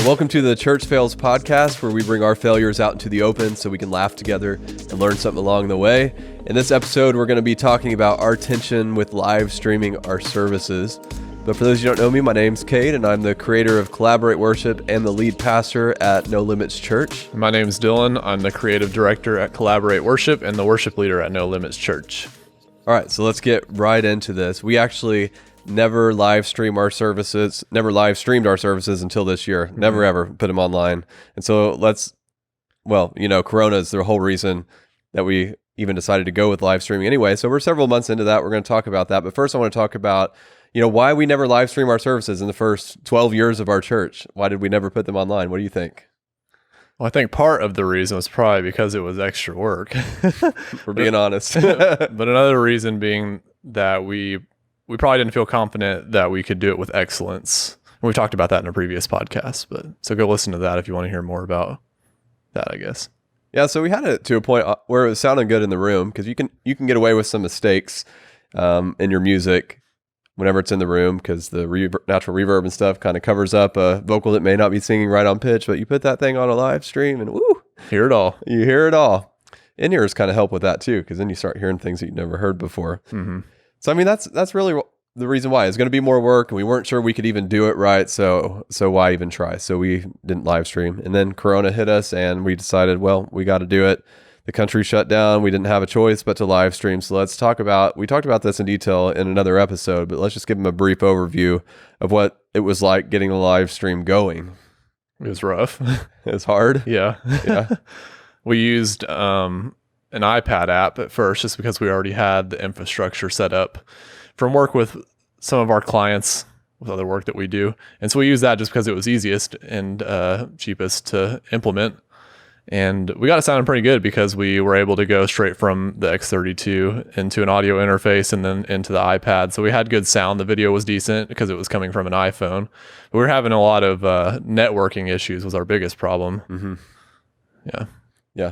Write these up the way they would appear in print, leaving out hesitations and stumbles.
Welcome to the Church Fails podcast, where we bring our failures out into the open so we can laugh together and learn something along the way. In this episode, we're going to be talking about our tension with live streaming our services. But for those who don't know me, my name's Kade, and I'm the creator of Collaborate Worship and the lead pastor at No Limits Church. My name's Dillon. I'm the creative director at Collaborate Worship and the worship leader at No Limits Church. All right, so let's get right into this. We actually never live streamed our services until this year. Never ever put them online. And so Corona is the whole reason that we even decided to go with live streaming anyway. So we're several months into that. We're going to talk about that. But first I want to talk about, why we never live stream our services in the first 12 years of our church. Why did we never put them online? What do you think? Well, I think part of the reason was probably because it was extra work. For being honest. But another reason being that we probably didn't feel confident that we could do it with excellence. And we talked about that in a previous podcast, so go listen to that if you want to hear more about that, I guess. Yeah, so we had it to a point where it was sounding good in the room, because you can get away with some mistakes in your music whenever it's in the room, because the natural reverb and stuff kind of covers up a vocal that may not be singing right on pitch, but you put that thing on a live stream and woo! Hear it all. You hear it all. In-ears kind of help with that too, because then you start hearing things that you've never heard before. Mm-hmm. So, I mean, that's really the reason why. It's going to be more work, and we weren't sure we could even do it right, so why even try? So we didn't live stream. And then Corona hit us, and we decided, well, we got to do it. The country shut down. We didn't have a choice but to live stream. So we talked about this in detail in another episode, but let's just give them a brief overview of what it was like getting the live stream going. It was rough. It was hard. Yeah. We used an iPad app at first just because we already had the infrastructure set up from work with some of our clients with other work that we do. And so we used that just because it was easiest and cheapest to implement. And we got it sounding pretty good because we were able to go straight from the X32 into an audio interface and then into the iPad. So we had good sound. The video was decent because it was coming from an iPhone. But we were having a lot of networking issues was our biggest problem. Mm-hmm. Yeah.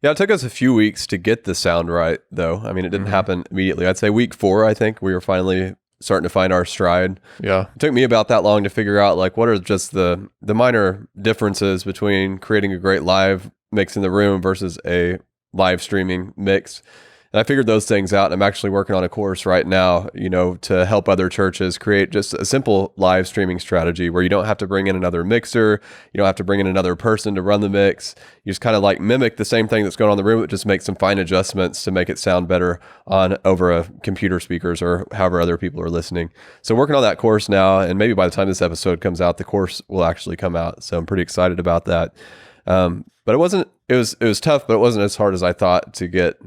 Yeah, it took us a few weeks to get the sound right, though. I mean, it didn't happen immediately. I'd say week 4, I think, we were finally starting to find our stride. Yeah. It took me about that long to figure out, what are just the minor differences between creating a great live mix in the room versus a live streaming mix. And I figured those things out. I'm actually working on a course right now, to help other churches create just a simple live streaming strategy where you don't have to bring in another mixer. You don't have to bring in another person to run the mix. You just kind of mimic the same thing that's going on in the room, but just make some fine adjustments to make it sound better over a computer speakers or however other people are listening. So working on that course now, and maybe by the time this episode comes out, the course will actually come out. So I'm pretty excited about that. But it was tough, but it wasn't as hard as I thought to get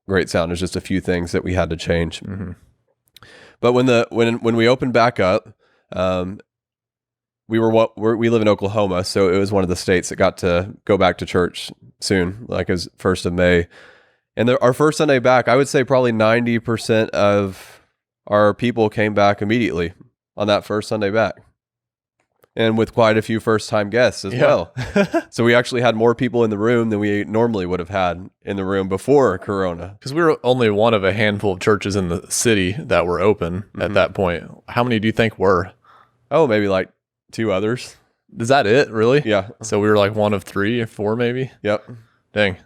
great sound. There's just a few things that we had to change. Mm-hmm. But when we opened back up, we live in Oklahoma, so it was one of the states that got to go back to church soon, it was 1st of May. And our first Sunday back, I would say probably 90% of our people came back immediately on that first Sunday back. And with quite a few first-time guests as well. So we actually had more people in the room than we normally would have had in the room before Corona. Because we were only one of a handful of churches in the city that were open at that point. How many do you think were? Oh, maybe 2 others. Is that it, really? Yeah. So we were one of 3 or 4 maybe? Yep. Dang.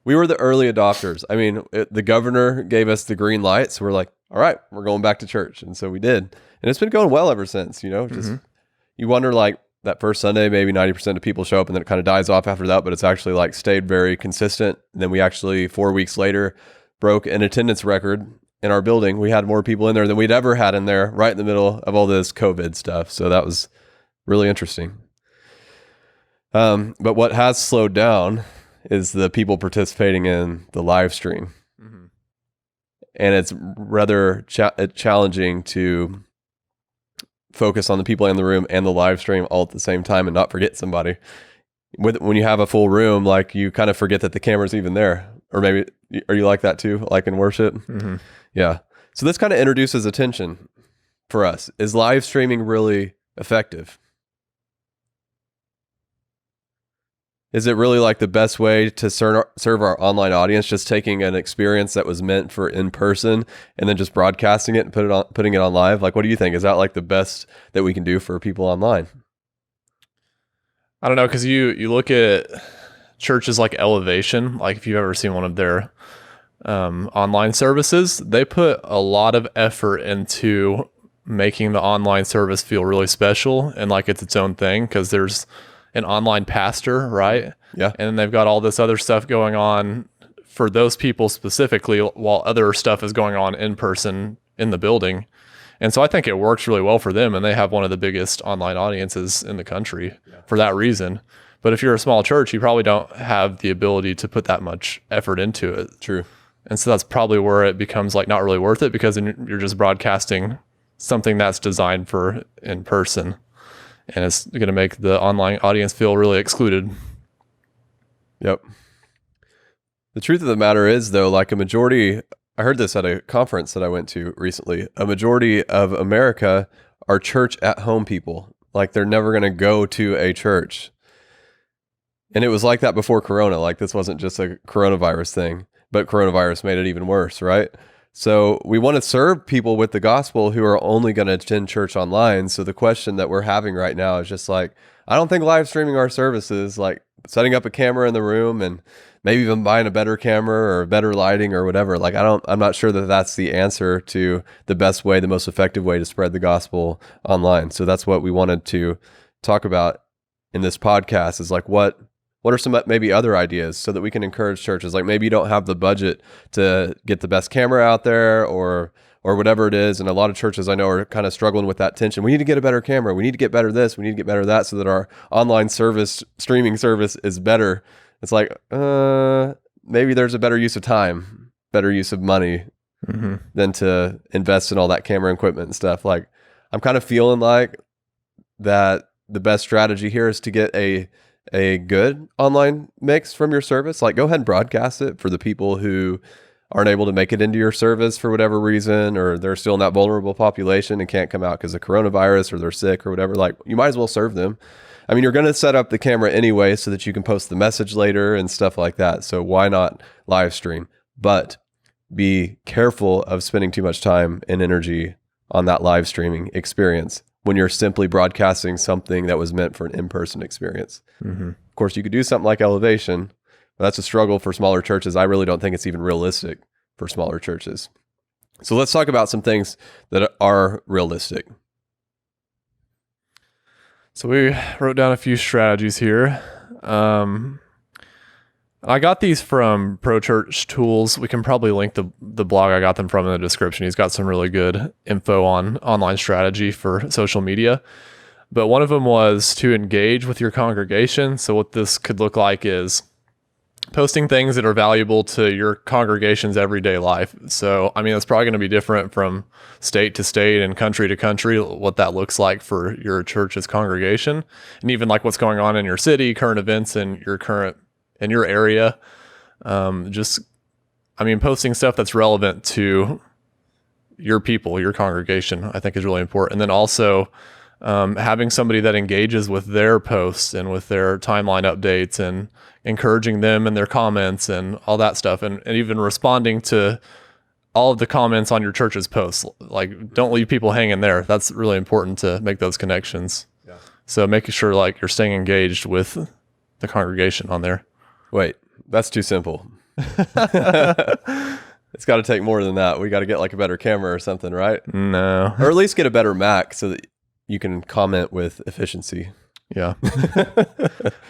We were the early adopters. I mean, the governor gave us the green light, so we're like, all right, we're going back to church. And so we did. And it's been going well ever since, just... You wonder, that first Sunday, maybe 90% of people show up and then it kind of dies off after that, but it's actually stayed very consistent. And then we actually 4 weeks later broke an attendance record in our building. We had more people in there than we'd ever had in there right in the middle of all this COVID stuff. So that was really interesting. But what has slowed down is the people participating in the live stream. Mm-hmm. And it's rather challenging to focus on the people in the room and the live stream all at the same time and not forget somebody. When you have a full room, you kind of forget that the camera's even there. Or maybe, are you like that too? In worship? Mm-hmm. Yeah. So this kind of introduces attention for us. Is live streaming really effective? Is it really like the best way to serve our online audience, just taking an experience that was meant for in person and then just broadcasting it and putting it on live? Like, what do you think? Is that like the best that we can do for people online? I don't know, because you look at churches like Elevation, like if you've ever seen one of their online services, they put a lot of effort into making the online service feel really special and like it's its own thing, because there's an online pastor, right? Yeah. And then they've got all this other stuff going on for those people specifically, while other stuff is going on in person in the building. And so I think it works really well for them, and they have one of the biggest online audiences in the country for that reason. But if you're a small church, you probably don't have the ability to put that much effort into it. True. And so that's probably where it becomes like not really worth it, because then you're just broadcasting something that's designed for in person, and it's going to make the online audience feel really excluded. Yep. The truth of the matter is, though, like a majority, I heard this at a conference that I went to recently, a majority of America are church at home people. Like they're never going to go to a church. And it was like that before Corona. Like this wasn't just a coronavirus thing, but coronavirus made it even worse, right? So we want to serve people with the gospel who are only going to attend church online. So the question that we're having right now is just like, I don't think live streaming our services, like setting up a camera in the room and maybe even buying a better camera or better lighting or whatever. Like I'm not sure that that's the answer to the best way, the most effective way to spread the gospel online. So that's what we wanted to talk about in this podcast, is like, what are some maybe other ideas so that we can encourage churches? Like maybe you don't have the budget to get the best camera out there or whatever it is. And a lot of churches I know are kind of struggling with that tension. We need to get a better camera. We need to get better this. We need to get better that so that our online streaming service is better. It's like, maybe there's a better use of time, better use of money than to invest in all that camera equipment and stuff. Like I'm kind of feeling like that the best strategy here is to get a good online mix from your service. Like go ahead and broadcast it for the people who aren't able to make it into your service for whatever reason, or they're still in that vulnerable population and can't come out because of coronavirus or they're sick or whatever. Like you might as well serve them. I mean, you're going to set up the camera anyway so that you can post the message later and stuff like that. So why not live stream? But be careful of spending too much time and energy on that live streaming experience when you're simply broadcasting something that was meant for an in-person experience. Of course, you could do something like Elevation, but that's a struggle for smaller churches. I really don't think it's even realistic for smaller churches. So let's talk about some things that are realistic. So we wrote down a few strategies here. I got these from Pro Church Tools. We can probably link the blog I got them from in the description. He's got some really good info on online strategy for social media. But one of them was to engage with your congregation. So what this could look like is posting things that are valuable to your congregation's everyday life. So, I mean, it's probably going to be different from state to state and country to country, what that looks like for your church's congregation, and even like what's going on in your city, current events in your area. Posting stuff that's relevant to your people, your congregation, I think is really important. And then also having somebody that engages with their posts and with their timeline updates and encouraging them in their comments and all that stuff, and even responding to all of the comments on your church's posts. Like, don't leave people hanging there. That's really important to make those connections. Yeah. So making sure like you're staying engaged with the congregation on there. Wait, that's too simple. It's got to take more than that. We got to get like a better camera or something, right? No. Or at least get a better Mac so that you can comment with efficiency. Yeah.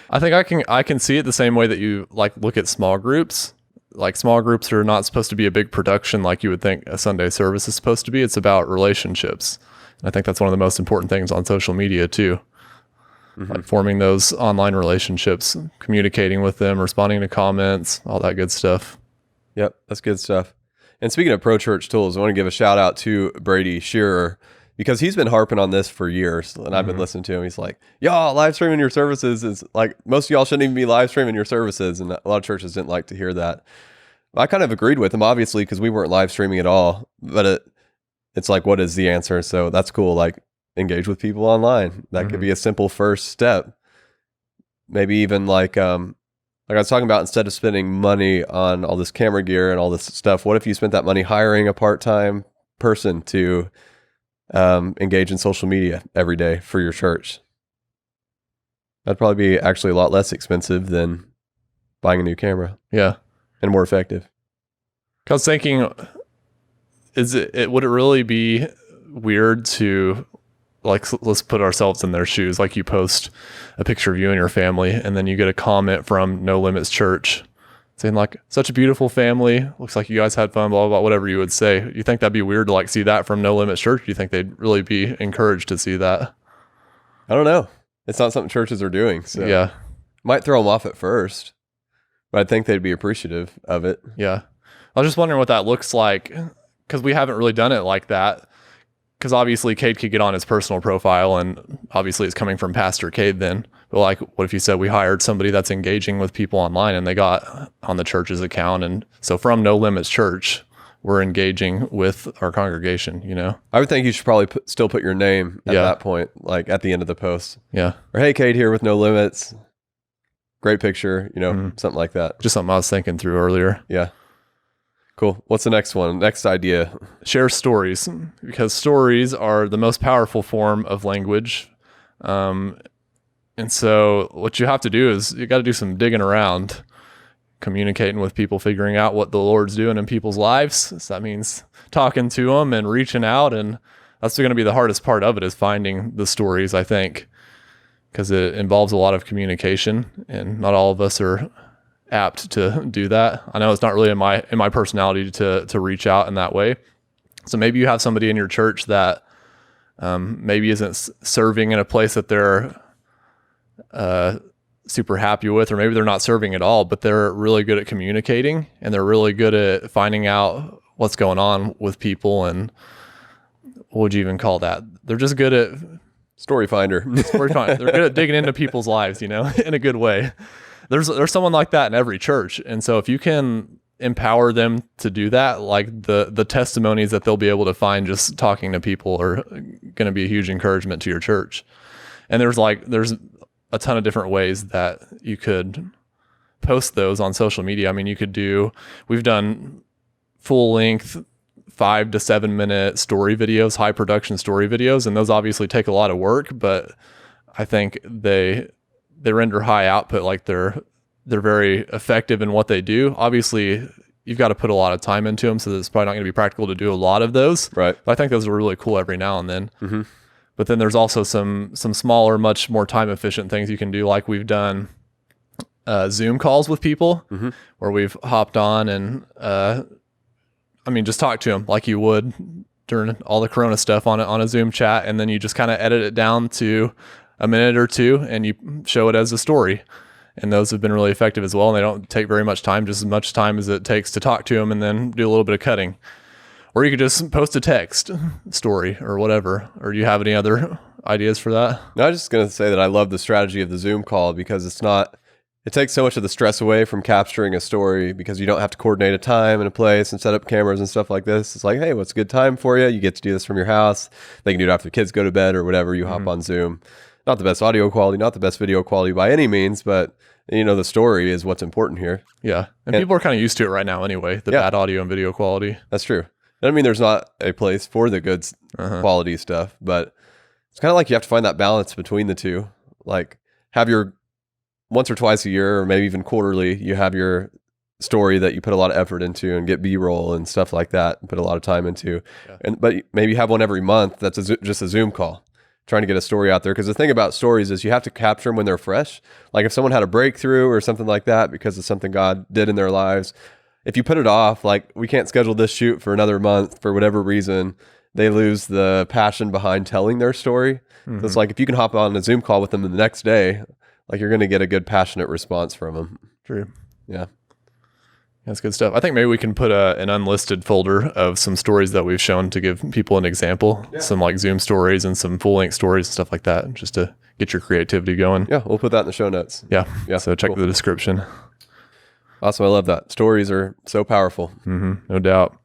I think I can see it the same way that you like look at small groups. Like small groups are not supposed to be a big production like you would think a Sunday service is supposed to be. It's about relationships. And I think that's one of the most important things on social media too. Like forming those online relationships, communicating with them, responding to comments, all that good stuff. Yep, that's good stuff. And speaking of Pro Church Tools, I want to give a shout out to Brady Shearer, because he's been harping on this for years, and I've been listening to him. He's like, y'all, live streaming your services is like, most of y'all shouldn't even be live streaming your services, and a lot of churches didn't like to hear that. I kind of agreed with him, obviously, because we weren't live streaming at all, but it's like, what is the answer? So that's cool. Like, engage with people online. That could be a simple first step. Maybe even like I was talking about, instead of spending money on all this camera gear and all this stuff, what if you spent that money hiring a part-time person to engage in social media every day for your church? That'd probably be actually a lot less expensive than buying a new camera Yeah. and more effective. I was thinking, would it really be weird to, like, let's put ourselves in their shoes. Like, you post a picture of you and your family, and then you get a comment from No Limits Church saying, like, such a beautiful family. Looks like you guys had fun, blah, blah, blah, whatever you would say. You think that'd be weird to, like, see that from No Limits Church? Do you think they'd really be encouraged to see that? I don't know. It's not something churches are doing. So Yeah. might throw them off at first, but I think they'd be appreciative of it. Yeah. I was just wondering what that looks like, because we haven't really done it like that. Because obviously Kade could get on his personal profile, and obviously it's coming from Pastor Kade then. But, like, what if you said we hired somebody that's engaging with people online and they got on the church's account? And so from No Limits Church, we're engaging with our congregation, you know? I would think you should probably still put your name at Yeah. that point, like at the end of the post. Yeah. Or, hey, Kade here with No Limits. Great picture, you know, Mhm. something like that. Just something I was thinking through earlier. Yeah. Cool. What's the next one? Next idea. Share stories, because stories are the most powerful form of language. And so what you have to do is you got to do some digging around, communicating with people, figuring out what the Lord's doing in people's lives. So that means talking to them and reaching out. And that's going to be the hardest part of it, is finding the stories, I think, because it involves a lot of communication, and not all of us are apt to do that. I know it's not really in my personality to reach out in that way. So maybe you have somebody in your church that maybe isn't serving in a place that they're super happy with, or maybe they're not serving at all, but they're really good at communicating, and they're really good at finding out what's going on with people. And what would you even call that? They're just good at Story finder. They're good at digging into people's lives, you know, in a good way. There's someone like that in every church. And so if you can empower them to do that, like the testimonies that they'll be able to find just talking to people are going to be a huge encouragement to your church. And there's a ton of different ways that you could post those on social media. I mean, we've done full length 5 to 7 minute story videos, high production story videos, and those obviously take a lot of work, but I think they render high output. Like, they're very effective in what they do. Obviously, you've got to put a lot of time into them, so it's probably not going to be practical to do a lot of those. Right. But I think those are really cool every now and then. Mm-hmm. But then there's also some smaller, much more time efficient things you can do. Like, we've done Zoom calls with people, Mm-hmm. where we've hopped on and just talk to them like you would during all the Corona stuff on a Zoom chat, and then you just kind of edit it down to a minute or two, and you show it as a story. And those have been really effective as well. And they don't take very much time, just as much time as it takes to talk to them, and then do a little bit of cutting. Or you could just post a text story or whatever. Or do you have any other ideas for that? No, I was just going to say that I love the strategy of the Zoom call, because it takes so much of the stress away from capturing a story, because you don't have to coordinate a time and a place and set up cameras and stuff like this. It's like, hey, what's a good time for you? You get to do this from your house. They can do it after the kids go to bed or whatever. You hop on Zoom. Not the best audio quality, not the best video quality by any means, but the story is what's important here. Yeah. And people are kind of used to it right now anyway, the bad audio and video quality. That's true. I mean, there's not a place for the good quality stuff, but it's kind of like you have to find that balance between the two. Like, have your once or twice a year, or maybe even quarterly, you have your story that you put a lot of effort into and get B-roll and stuff like that, and put a lot of time into. Yeah. But maybe you have one every month that's just a Zoom call, trying to get a story out there. Because the thing about stories is you have to capture them when they're fresh. Like, if someone had a breakthrough or something like that because of something God did in their lives, if you put it off, like, we can't schedule this shoot for another month for whatever reason, they lose the passion behind telling their story. So it's like, if you can hop on a Zoom call with them the next day, like, you're going to get a good passionate response from them. True. Yeah. That's good stuff. I think maybe we can put an unlisted folder of some stories that we've shown to give people an example. Yeah. Some like Zoom stories and some full length stories and stuff like that, just to get your creativity going. Yeah, we'll put that in the show notes. Yeah. So check the description. Awesome. I love that. Stories are so powerful. No doubt.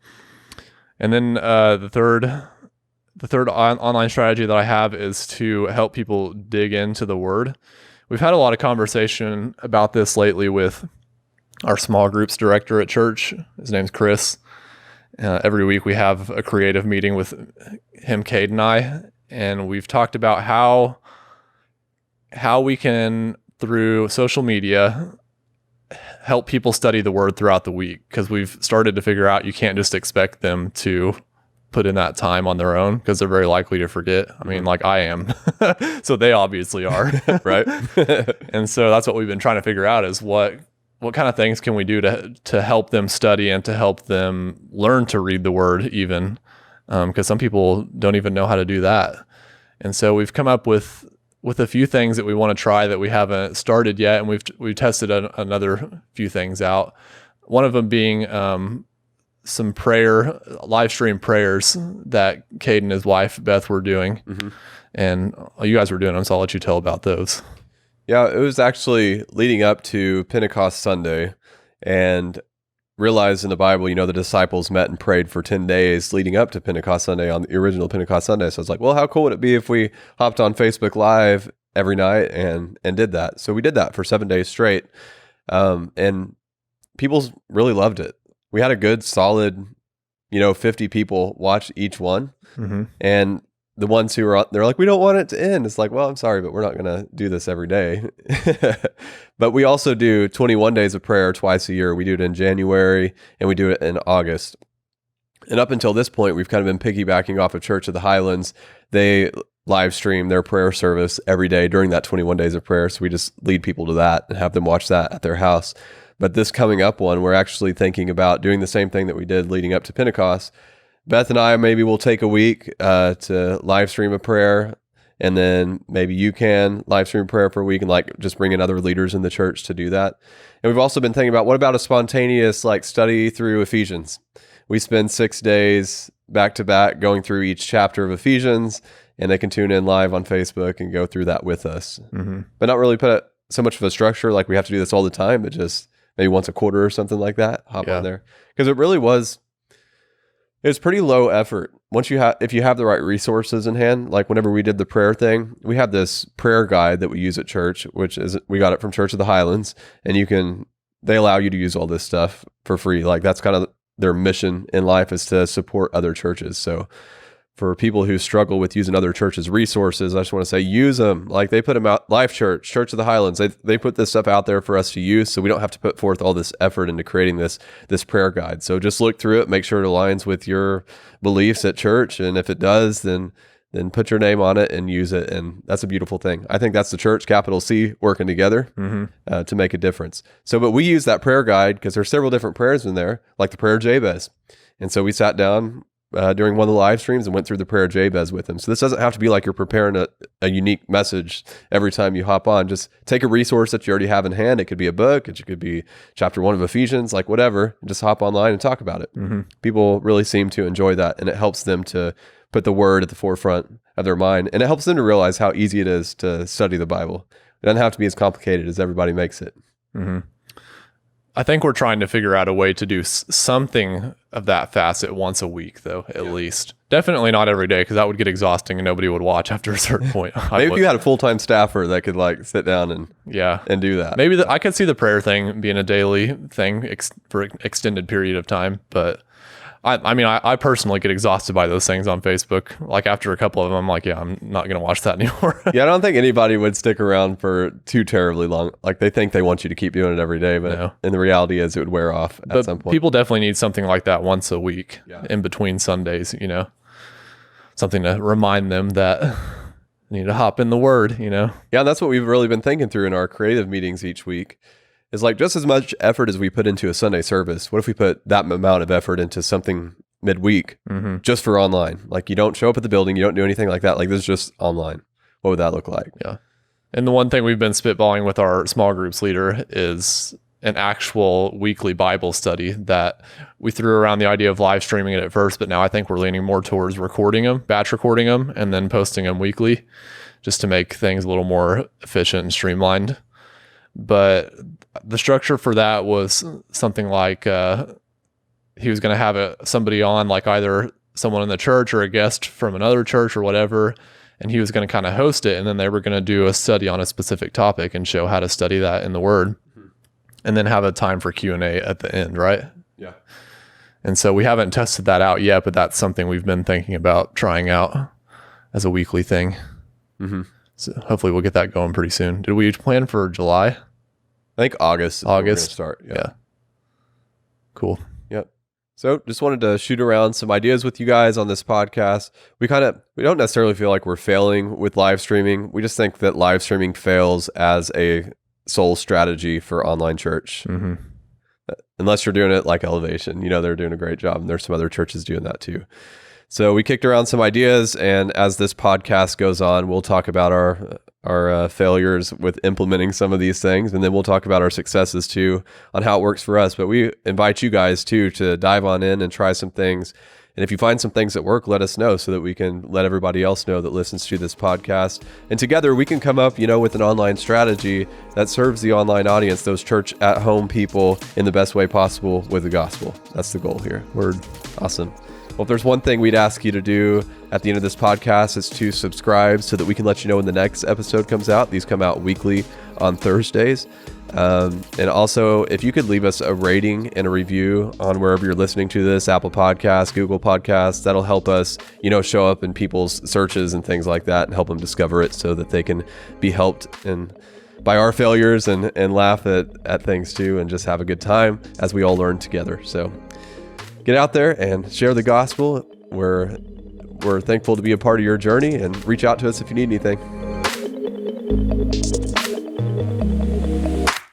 And then the third online strategy that I have is to help people dig into the Word. We've had a lot of conversation about this lately with our small groups director at church. His name's Chris. Every week we have a creative meeting with him, Kade, and I, and we've talked about how how we can, through social media, help people study the word throughout the week, because we've started to figure out you can't just expect them to put in that time on their own, because they're very likely to forget. I mean, like I am. So they obviously are. Right. And so that's what we've been trying to figure out, is what kind of things can we do to help them study and to help them learn to read the word even, because some people don't even know how to do that. And so we've come up with a few things that we want to try that we haven't started yet, and we've tested another few things out. One of them being some live stream prayers that Kade and his wife Beth were doing, and you guys were doing them, so I'll let you tell about those. Yeah, it was actually leading up to Pentecost Sunday, and realized in the Bible, the disciples met and prayed for 10 days leading up to Pentecost Sunday, on the original Pentecost Sunday. So I was like, well, how cool would it be if we hopped on Facebook Live every night and did that? So we did that for 7 days straight. And people really loved it. We had a good solid, 50 people watch each one. And the ones who are, they're like, we don't want it to end. It's like, well, I'm sorry, but we're not going to do this every day. But we also do 21 days of prayer twice a year. We do it in January and we do it in August. And up until this point, we've kind of been piggybacking off of Church of the Highlands. They live stream their prayer service every day during that 21 days of prayer. So we just lead people to that and have them watch that at their house. But this coming up one, we're actually thinking about doing the same thing that we did leading up to Pentecost. Beth and I maybe will take a week to live stream a prayer, and then maybe you can live stream prayer for a week, and just bring in other leaders in the church to do that. And we've also been thinking about, what about a spontaneous study through Ephesians? We spend 6 days back to back going through each chapter of Ephesians, and they can tune in live on Facebook and go through that with us. But not really put so much of a structure, like we have to do this all the time, but just maybe once a quarter or something like that, hop on there. Because it was pretty low effort. If you have the right resources in hand, like whenever we did the prayer thing, we have this prayer guide that we use at church, we got it from Church of the Highlands, and they allow you to use all this stuff for free. Like that's kind of their mission in life, is to support other churches. So for people who struggle with using other churches' resources, I just want to say, use them. Like they put them out, Life Church, Church of the Highlands, they put this stuff out there for us to use, so we don't have to put forth all this effort into creating this prayer guide. So just look through it, make sure it aligns with your beliefs at church, and if it does, then put your name on it and use it, and that's a beautiful thing. I think that's the church, capital C, working together to make a difference. So, but we use that prayer guide because there's several different prayers in there, like the prayer Jabez, and so we sat down during one of the live streams and went through the prayer Jabez with him. So this doesn't have to be like you're preparing a unique message every time you hop on. Just take a resource that you already have in hand. It could be a book. It could be chapter 1 of Ephesians, like whatever. Just hop online and talk about it. People really seem to enjoy that, and it helps them to put the word at the forefront of their mind. And it helps them to realize how easy it is to study the Bible. It doesn't have to be as complicated as everybody makes it. I think we're trying to figure out a way to do something of that facet once a week, though, at least. Definitely not every day, because that would get exhausting and nobody would watch after a certain point. Maybe if you had a full-time staffer that could sit down and do that. Maybe I could see the prayer thing being a daily thing for an extended period of time, but I personally get exhausted by those things on Facebook. Like after a couple of them, I'm like, I'm not going to watch that anymore. Yeah, I don't think anybody would stick around for too terribly long. Like they think they want you to keep doing it every day, but and the reality is it would wear off at some point. People definitely need something like that once a week in between Sundays, something to remind them that they need to hop in the word, Yeah, and that's what we've really been thinking through in our creative meetings each week. Is like just as much effort as we put into a Sunday service. What if we put that amount of effort into something midweek just for online? Like you don't show up at the building, you don't do anything like that. Like this is just online. What would that look like? Yeah. And the one thing we've been spitballing with our small groups leader is an actual weekly Bible study that we threw around the idea of live streaming it at first, but now I think we're leaning more towards batch recording them, and then posting them weekly just to make things a little more efficient and streamlined. But the structure for that was something like he was going to have somebody on, like either someone in the church or a guest from another church or whatever, and he was going to kind of host it, and then they were going to do a study on a specific topic and show how to study that in the Word, and then have a time for Q&A at the end, right? Yeah. And so we haven't tested that out yet, but that's something we've been thinking about trying out as a weekly thing. So hopefully we'll get that going pretty soon. Did we plan for July? I think August. Is when we're gonna August. start. Yeah. Cool. Yep. So just wanted to shoot around some ideas with you guys on this podcast. We don't necessarily feel like we're failing with live streaming. We just think that live streaming fails as a sole strategy for online church. Mm-hmm. Unless you're doing it like Elevation. They're doing a great job, and there's some other churches doing that too. So we kicked around some ideas, and as this podcast goes on, we'll talk about our failures with implementing some of these things, and then we'll talk about our successes too on how it works for us. But we invite you guys too to dive on in and try some things. And if you find some things that work, let us know so that we can let everybody else know that listens to this podcast. And together we can come up, with an online strategy that serves the online audience, those church at home people, in the best way possible with the gospel. That's the goal here. Word. Awesome. Well, if there's one thing we'd ask you to do at the end of this podcast, it's to subscribe so that we can let you know when the next episode comes out. These come out weekly on Thursdays. And also, if you could leave us a rating and a review on wherever you're listening to this, Apple Podcasts, Google Podcasts, that'll help us, show up in people's searches and things like that and help them discover it so that they can be helped by our failures and laugh at things too and just have a good time as we all learn together. So get out there and share the gospel. We're thankful to be a part of your journey, and reach out to us if you need anything.